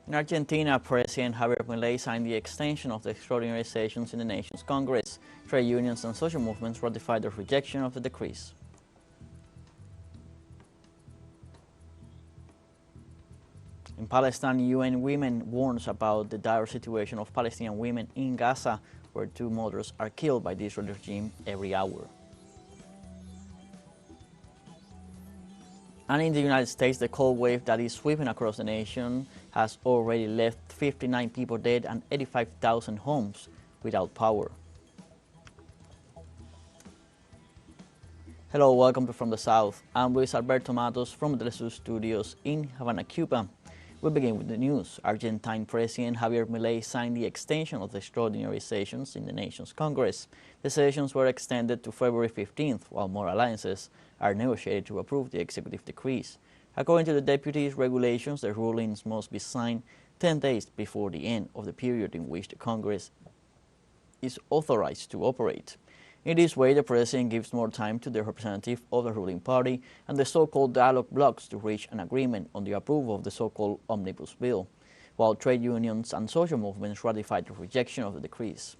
In Argentina, President Javier Milei signed the extension of the extraordinary sessions in the nation's Congress. Trade unions and social movements ratified their rejection of the decrees. In Palestine, UN Women warns about the dire situation of Palestinian women in Gaza, where 2 mothers are killed by the Israeli regime every hour. And in the United States, the cold wave that is sweeping across the nation has already left 59 people dead and 85,000 homes without power. Hello, welcome to From the South. I'm Luis Alberto Matos from the TeleSUR studios in Havana, Cuba. We begin with the news. Argentine President Javier Milei signed the extension of the extraordinary sessions in the nation's Congress. The sessions were extended to February 15th, while more alliances are negotiated to approve the executive decrees. According to the deputy's regulations, the rulings must be signed 10 days before the end of the period in which the Congress is authorized to operate. In this way, the President gives more time to the representative of the ruling party and the so-called dialogue blocs to reach an agreement on the approval of the so-called omnibus bill, while trade unions and social movements ratified the rejection of the decrees.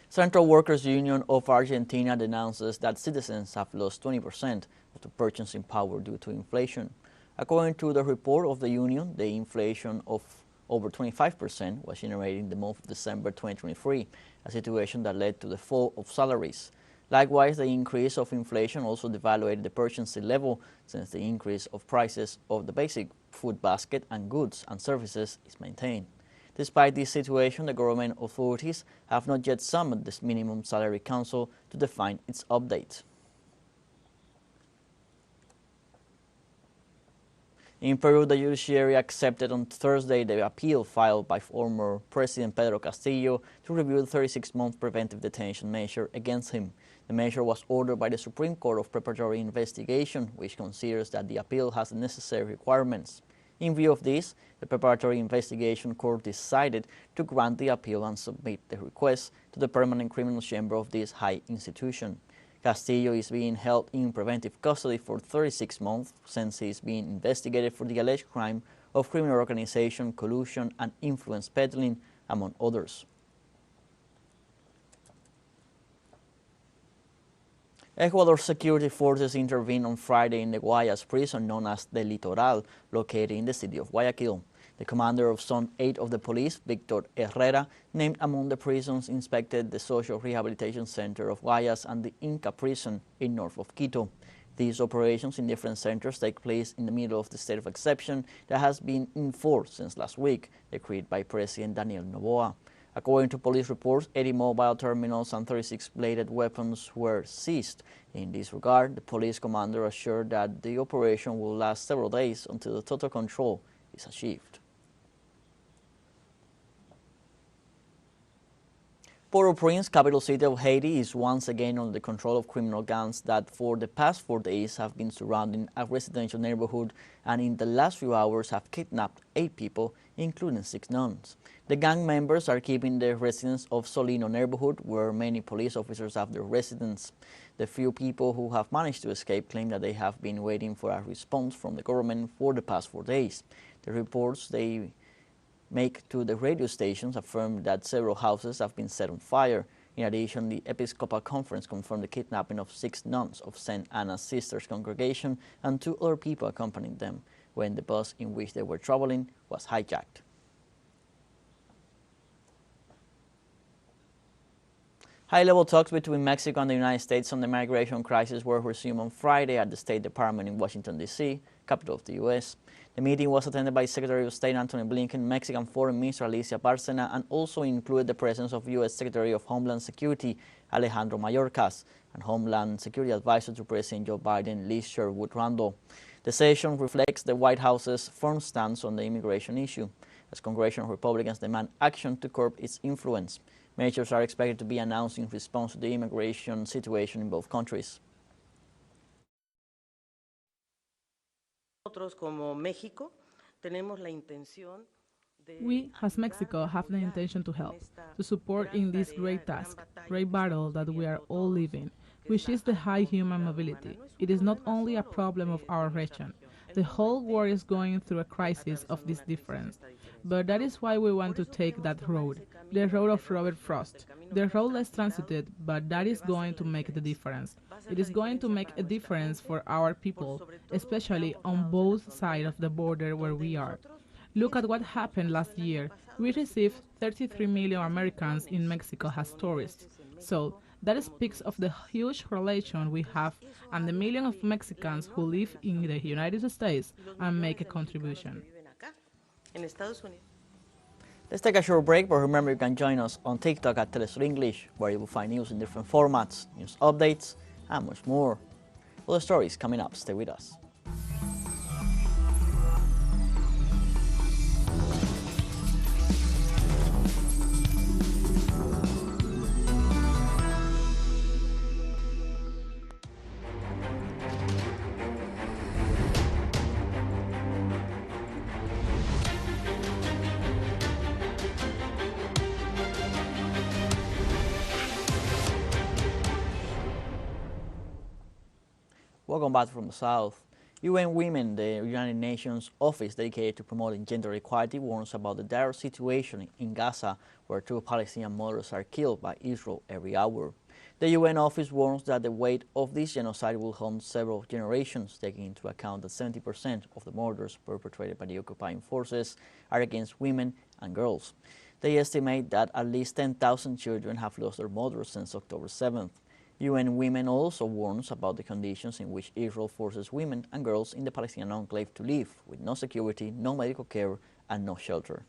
Central Workers Union of Argentina denounces that citizens have lost 20% of the purchasing power due to inflation. According to the report of the union, the inflation of over 25% was generated in the month of December 2023, a situation that led to the fall of salaries. Likewise, the increase of inflation also devaluated the purchasing level, since the increase of prices of the basic food basket and goods and services is maintained. Despite this situation, the government authorities have not yet summoned the Minimum Salary Council to define its update. In Peru, the judiciary accepted on Thursday the appeal filed by former President Pedro Castillo to review the 36-month preventive detention measure against him. The measure was ordered by the Supreme Court of Preparatory Investigation, which considers that the appeal has the necessary requirements. In view of this, the Preparatory Investigation Court decided to grant the appeal and submit the request to the Permanent Criminal Chamber of this high institution. Castillo is being held in preventive custody for 36 months since he is being investigated for the alleged crime of criminal organization, collusion, and influence peddling, among others. Ecuador security forces intervened on Friday in the Guayas prison known as the Litoral, located in the city of Guayaquil. The commander of Zone 8 of the police, Victor Herrera, named among the prisons, inspected the Social Rehabilitation Center of Guayas and the Inca prison in north of Quito. These operations in different centers take place in the middle of the state of exception that has been in force since last week, decreed by President Daniel Noboa. According to police reports, 80 mobile terminals and 36 bladed weapons were seized. In this regard, the police commander assured that the operation will last several days until the total control is achieved. Port-au-Prince, capital city of Haiti, is once again under the control of criminal gangs that for the past 4 days have been surrounding a residential neighborhood and in the last few hours have kidnapped 8 people, including 6 nuns. The gang members are keeping the residents of Solino neighborhood, where many police officers have their residence. The few people who have managed to escape claim that they have been waiting for a response from the government for the past 4 days. The reports they make to the radio stations affirm that several houses have been set on fire. In addition, the Episcopal Conference confirmed the kidnapping of 6 nuns of St. Anna's Sisters congregation and 2 other people accompanying them when the bus in which they were traveling was hijacked. High-level talks between Mexico and the United States on the migration crisis were resumed on Friday at the State Department in Washington, D.C., capital of the U.S. The meeting was attended by Secretary of State Antony Blinken, Mexican Foreign Minister Alicia Bárcena, and also included the presence of U.S. Secretary of Homeland Security Alejandro Mayorkas and Homeland Security Advisor to President Joe Biden, Liz Sherwood Randall. The session reflects the White House's firm stance on the immigration issue, as congressional Republicans demand action to curb its influence. Measures are expected to be announced in response to the immigration situation in both countries. We, as Mexico, have the intention to help, to support in this great task, great battle that we are all living, which is the high human mobility. It is not only a problem of our region. The whole world is going through a crisis of this difference. But that is why we want to take that road, the road of Robert Frost, the road less transited, but that is going to make the difference. It is going to make a difference for our people, especially on both sides of the border where we are. Look at what happened last year. We received 33 million Americans in Mexico as tourists. So, that speaks of the huge relation we have and the million of Mexicans who live in the United States and make a contribution. Let's take a short break, but remember you can join us on TikTok at TeleSUR English, where you will find news in different formats, news updates, and much more. Other stories coming up. Stay with us. Welcome back from the South. UN Women, the United Nations office dedicated to promoting gender equality, warns about the dire situation in Gaza, where 2 Palestinian mothers are killed by Israel every hour. The UN office warns that the weight of this genocide will haunt several generations, taking into account that 70% of the murders perpetrated by the occupying forces are against women and girls. They estimate that at least 10,000 children have lost their mothers since October 7th. UN Women also warns about the conditions in which Israel forces women and girls in the Palestinian enclave to live, with no security, no medical care, and no shelter.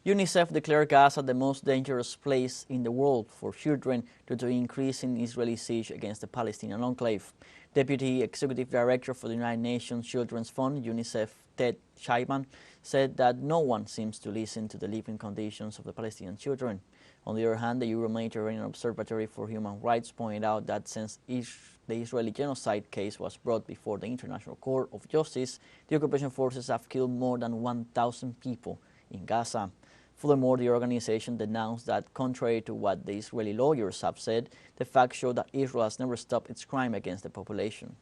UNICEF declared Gaza the most dangerous place in the world for children due to the increasing Israeli siege against the Palestinian enclave. Deputy Executive Director for the United Nations Children's Fund, UNICEF, Ted Chapman, said that no one seems to listen to the living conditions of the Palestinian children. On the other hand, the Euro-Mediterranean Observatory for Human Rights pointed out that since the Israeli genocide case was brought before the International Court of Justice, the occupation forces have killed more than 1,000 people in Gaza. Furthermore, the organization denounced that, contrary to what the Israeli lawyers have said, the facts show that Israel has never stopped its crime against the population.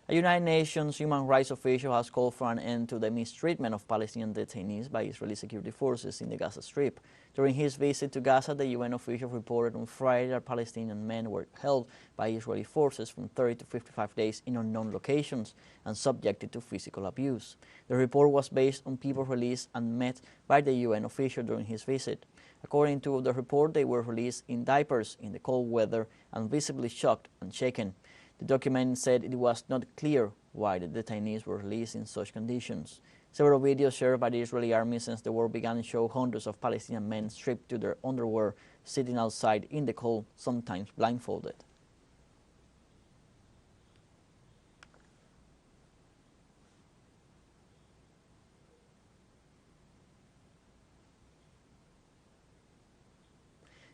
A United Nations human rights official has called for an end to the mistreatment of Palestinian detainees by Israeli security forces in the Gaza Strip. During his visit to Gaza, the UN official reported on Friday that Palestinian men were held by Israeli forces from 30 to 55 days in unknown locations and subjected to physical abuse. The report was based on people released and met by the UN official during his visit. According to the report, they were released in diapers in the cold weather and visibly shocked and shaken. The document said it was not clear why the detainees were released in such conditions. Several videos shared by the Israeli army since the war began show hundreds of Palestinian men stripped to their underwear, sitting outside in the cold, sometimes blindfolded.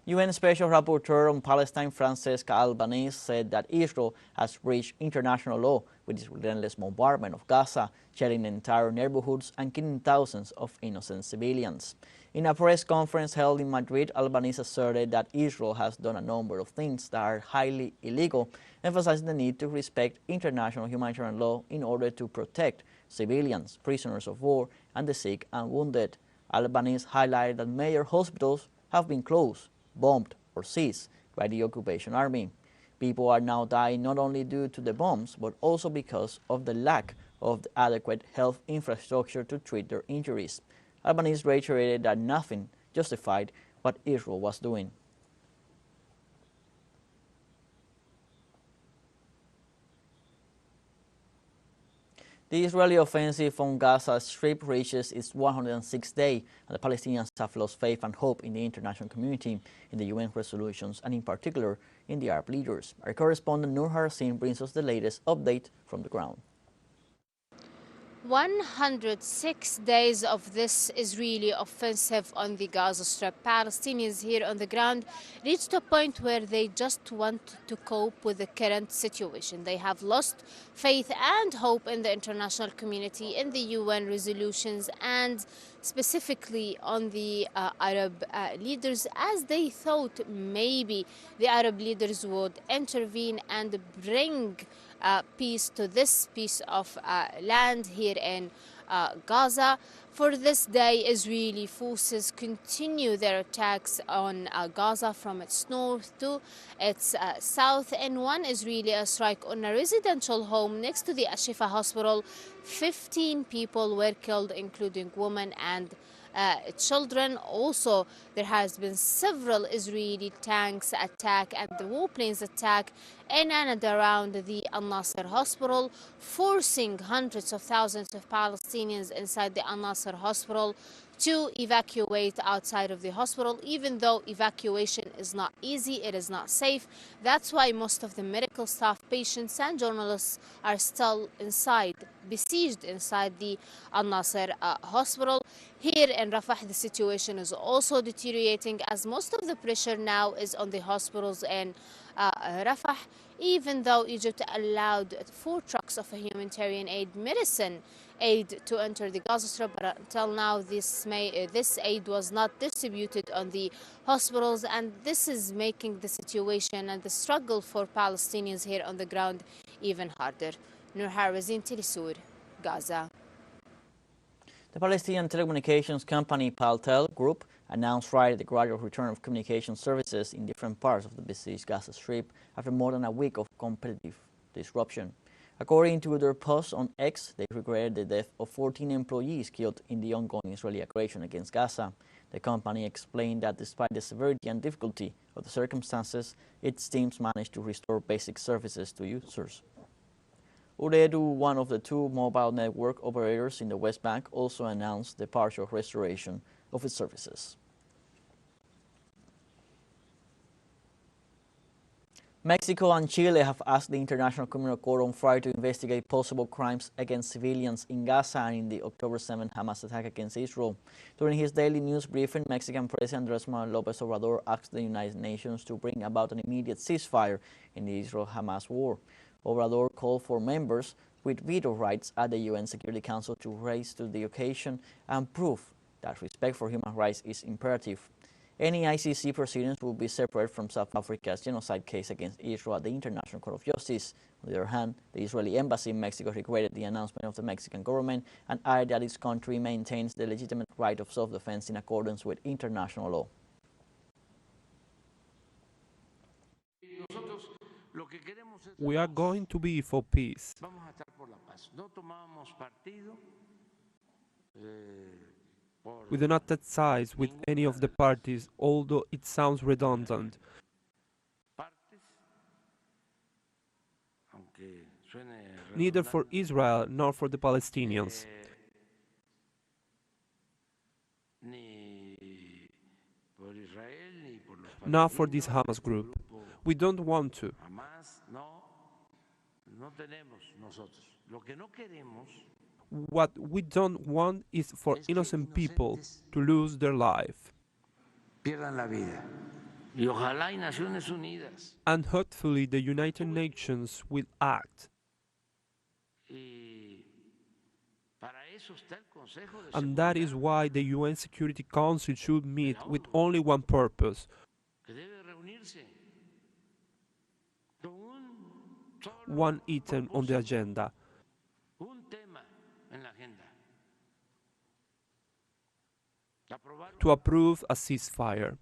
UN Special Rapporteur on Palestine Francesca Albanese said that Israel has breached international law with its relentless bombardment of Gaza, shelling entire neighborhoods and killing thousands of innocent civilians. In a press conference held in Madrid, Albanese asserted that Israel has done a number of things that are highly illegal, emphasizing the need to respect international humanitarian law in order to protect civilians, prisoners of war, and the sick and wounded. Albanese highlighted that major hospitals have been closed, bombed, or seized by the occupation army. People are now dying not only due to the bombs, but also because of the lack of the adequate health infrastructure to treat their injuries. Albanese reiterated that nothing justified what Israel was doing. The Israeli offensive on Gaza Strip reaches its 106th day, and the Palestinians have lost faith and hope in the international community, in the UN resolutions, and in particular in the Arab leaders. Our correspondent Nur Harasin brings us the latest update from the ground. 106 days of this Israeli offensive on the Gaza Strip. Palestinians here on the ground reached a point where they just want to cope with the current situation. They have lost faith and hope in the international community, in the UN resolutions, and specifically on the Arab leaders, as they thought maybe the Arab leaders would intervene and bring peace to this piece of land here in Gaza. For this day, Israeli forces continue their attacks on Gaza from its north to its south. And one Israeli airstrike on a residential home next to the Ashifa hospital, 15 people were killed, including women and children. Also, there has been several Israeli tanks attack and the warplanes attack in and around the Al-Nasser hospital, forcing hundreds of thousands of Palestinians inside the Al-Nasser hospital to evacuate outside of the hospital. Even though evacuation is not easy, it is not safe. That's why most of the medical staff, patients and journalists are still inside, besieged inside the Al-Nasser hospital. Here in Rafah, the situation is also deteriorating as most of the pressure now is on the hospitals in Rafah, even though Egypt allowed 4 trucks of humanitarian aid, medicine aid to enter the Gaza Strip, but until now this aid was not distributed on the hospitals, and this is making the situation and the struggle for Palestinians here on the ground even harder. Nur Harazin, TeleSUR, Gaza. The Palestinian telecommunications company Paltel Group announced Friday the gradual return of communication services in different parts of the besieged Gaza Strip after more than a week of competitive disruption. According to their post on X, they regretted the death of 14 employees killed in the ongoing Israeli aggression against Gaza. The company explained that despite the severity and difficulty of the circumstances, its teams managed to restore basic services to users. Ooredoo, one of the 2 mobile network operators in the West Bank, also announced the partial restoration of its services. Mexico and Chile have asked the International Criminal Court on Friday to investigate possible crimes against civilians in Gaza and in the October 7 Hamas attack against Israel. During his daily news briefing, Mexican President Andrés Manuel López Obrador asked the United Nations to bring about an immediate ceasefire in the Israel-Hamas war. Obrador called for members with veto rights at the UN Security Council to rise to the occasion and prove that respect for human rights is imperative. Any ICC proceedings will be separate from South Africa's genocide case against Israel at the International Court of Justice. On the other hand, the Israeli embassy in Mexico regretted the announcement of the Mexican government and added that its country maintains the legitimate right of self-defense in accordance with international law. We are going to be for peace. We do not take sides with any of the parties, although it sounds redundant. Neither for Israel nor for the Palestinians. Not for this Hamas group. We don't want to. What we don't want is for innocent people to lose their life. And hopefully the United Nations will act. And that is why the UN Security Council should meet with only one purpose: one item on the agenda. To approve a ceasefire.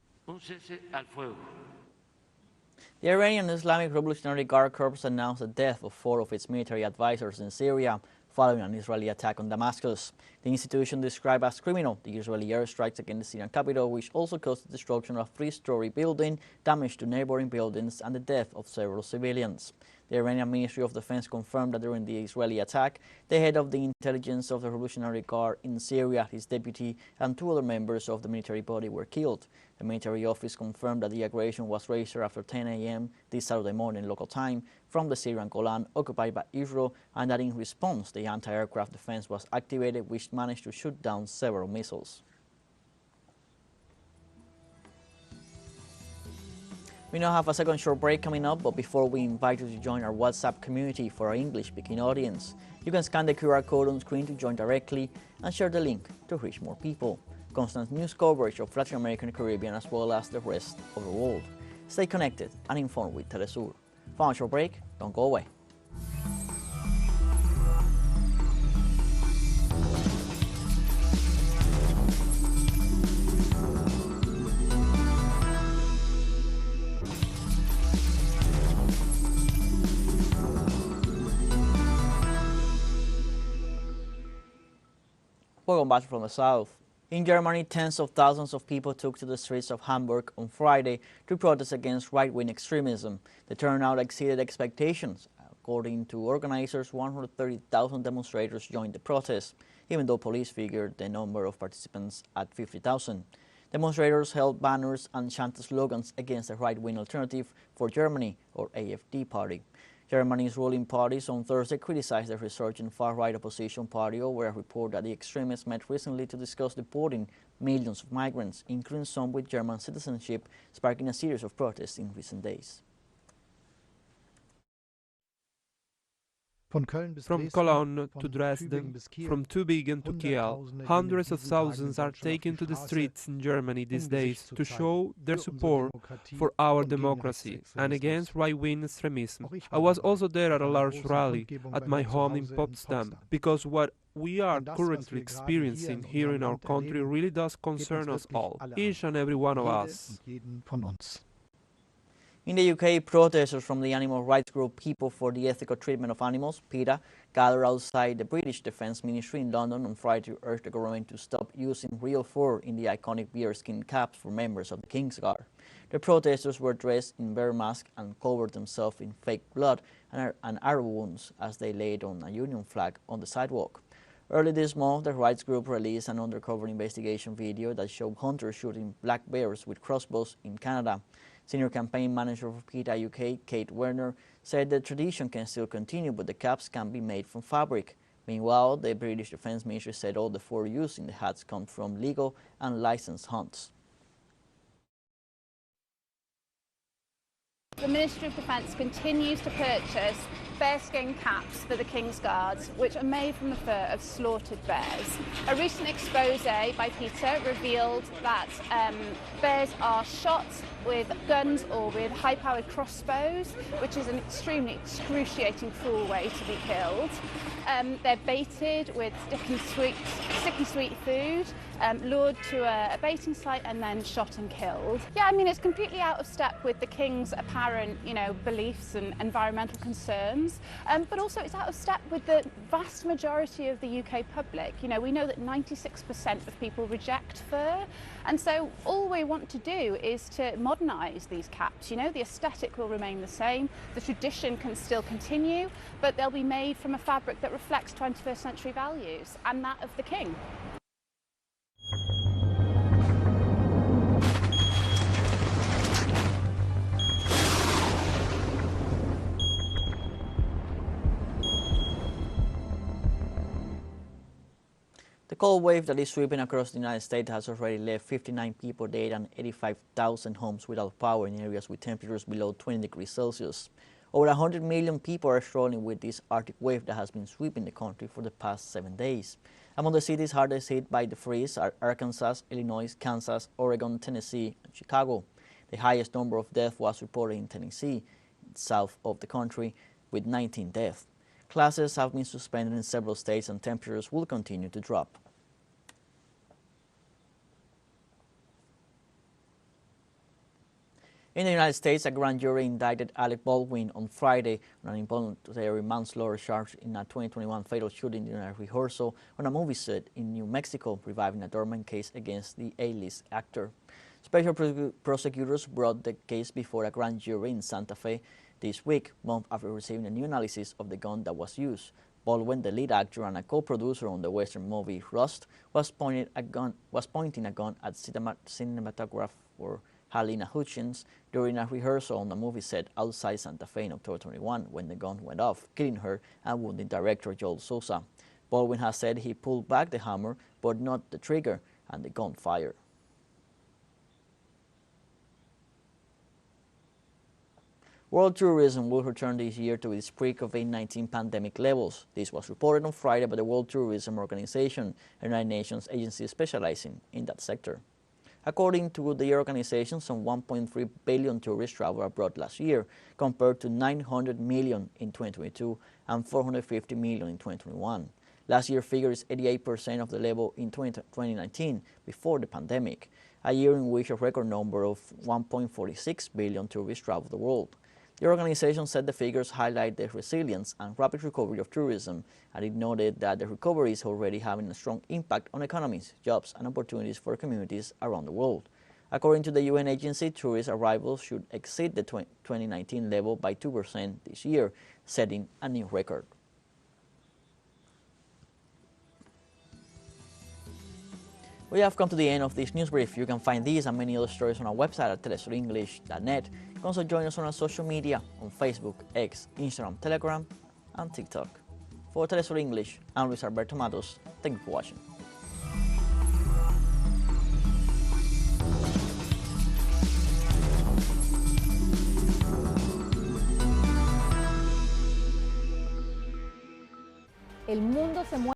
The Iranian Islamic Revolutionary Guard Corps announced the death of 4 of its military advisors in Syria following an Israeli attack on Damascus. The institution described as criminal the Israeli airstrikes against the Syrian capital, which also caused the destruction of a 3-story building, damage to neighboring buildings, and the death of several civilians. The Iranian Ministry of Defense confirmed that during the Israeli attack, the head of the intelligence of the Revolutionary Guard in Syria, his deputy, and 2 other members of the military body were killed. The military office confirmed that the aggression was registered after 10 a.m. this Saturday morning local time from the Syrian Golan occupied by Israel, and that in response the anti-aircraft defense was activated, which managed to shoot down several missiles. We now have a second short break coming up, but before we invite you to join our WhatsApp community for our English-speaking audience, you can scan the QR code on screen to join directly and share the link to reach more people. Constant news coverage of Latin American and Caribbean as well as the rest of the world. Stay connected and informed with TeleSUR. For a short break, don't go away. Welcome back from the south. In Germany, tens of thousands of people took to the streets of Hamburg on Friday to protest against right-wing extremism. The turnout exceeded expectations. According to organizers, 130,000 demonstrators joined the protest, even though police figured the number of participants at 50,000. Demonstrators held banners and chanted slogans against the right-wing Alternative for Germany, or AfD party. Germany's ruling parties on Thursday criticized the resurgent far-right opposition party over a report that the extremists met recently to discuss deporting millions of migrants, including some with German citizenship, sparking a series of protests in recent days. From Cologne to Dresden, from Tübingen to Kiel, hundreds of thousands are taken to the streets in Germany these days to show their support for our democracy and against right-wing extremism. I was also there at a large rally at my home in Potsdam, because what we are currently experiencing here in our country really does concern us all, each and every one of us. In the UK, protesters from the animal rights group People for the Ethical Treatment of Animals, PETA, gathered outside the British Defence Ministry in London on Friday to urge the government to stop using real fur in the iconic bearskin caps for members of the King's Guard. The protesters were dressed in bear masks and covered themselves in fake blood and arrow wounds as they laid on a Union flag on the sidewalk. Early this month, the rights group released an undercover investigation video that showed hunters shooting black bears with crossbows in Canada. Senior campaign manager for PETA UK, Kate Werner, said the tradition can still continue, but the caps can be made from fabric. Meanwhile, the British Defence Ministry said all the fur used in the hats come from legal and licensed hunts. The Ministry of Defence continues to purchase bearskin caps for the King's Guards, which are made from the fur of slaughtered bears. A recent expose by PETA revealed that bears are shot with guns or with high-powered crossbows, which is an extremely excruciating, cruel way to be killed. They're baited with sticky sweet food, lured to a baiting site and then shot and killed. Yeah, I mean, it's completely out of step with the King's apparent, beliefs and environmental concerns, but also it's out of step with the vast majority of the UK public. We know that 96% of people reject fur, and so all we want to do is to modernise these caps. The aesthetic will remain the same, the tradition can still continue, but they'll be made from a fabric that reflects 21st century values and that of the King. The cold wave that is sweeping across the United States has already left 59 people dead and 85,000 homes without power in areas with temperatures below 20 degrees Celsius. Over 100 million people are struggling with this Arctic wave that has been sweeping the country for the past 7 days. Among the cities hardest hit by the freeze are Arkansas, Illinois, Kansas, Oregon, Tennessee, and Chicago. The highest number of deaths was reported in Tennessee, south of the country, with 19 deaths. Classes have been suspended in several states and temperatures will continue to drop. In the United States, a grand jury indicted Alec Baldwin on Friday on an involuntary manslaughter charge in a 2021 fatal shooting during a rehearsal on a movie set in New Mexico, reviving a dormant case against the A-list actor. Special prosecutors brought the case before a grand jury in Santa Fe this week, months after receiving a new analysis of the gun that was used. Baldwin, the lead actor and a co-producer on the Western movie Rust, was pointing a gun at cinematographer Halina Hutchins during a rehearsal on the movie set outside Santa Fe in October 21 when the gun went off, killing her and wounding director Joel Sousa. Baldwin has said he pulled back the hammer but not the trigger, and the gun fired. World tourism will return this year to its pre-COVID-19 pandemic levels. This was reported on Friday by the World Tourism Organization, a United Nations agency specializing in that sector. According to the organization, some 1.3 billion tourists traveled abroad last year, compared to 900 million in 2022 and 450 million in 2021. Last year's figure is 88% of the level in 2019, before the pandemic, a year in which a record number of 1.46 billion tourists traveled the world. The organization said the figures highlight the resilience and rapid recovery of tourism, and it noted that the recovery is already having a strong impact on economies, jobs, and opportunities for communities around the world. According to the UN agency, tourist arrivals should exceed the 2019 level by 2% this year, setting a new record. We have come to the end of this news brief. You can find these and many other stories on our website at telesurenglish.net. You can also join us on our social media on Facebook, X, Instagram, Telegram, and TikTok. For TeleSUR English, I'm Luis Alberto Matos. Thank you for watching. El mundo se mueve.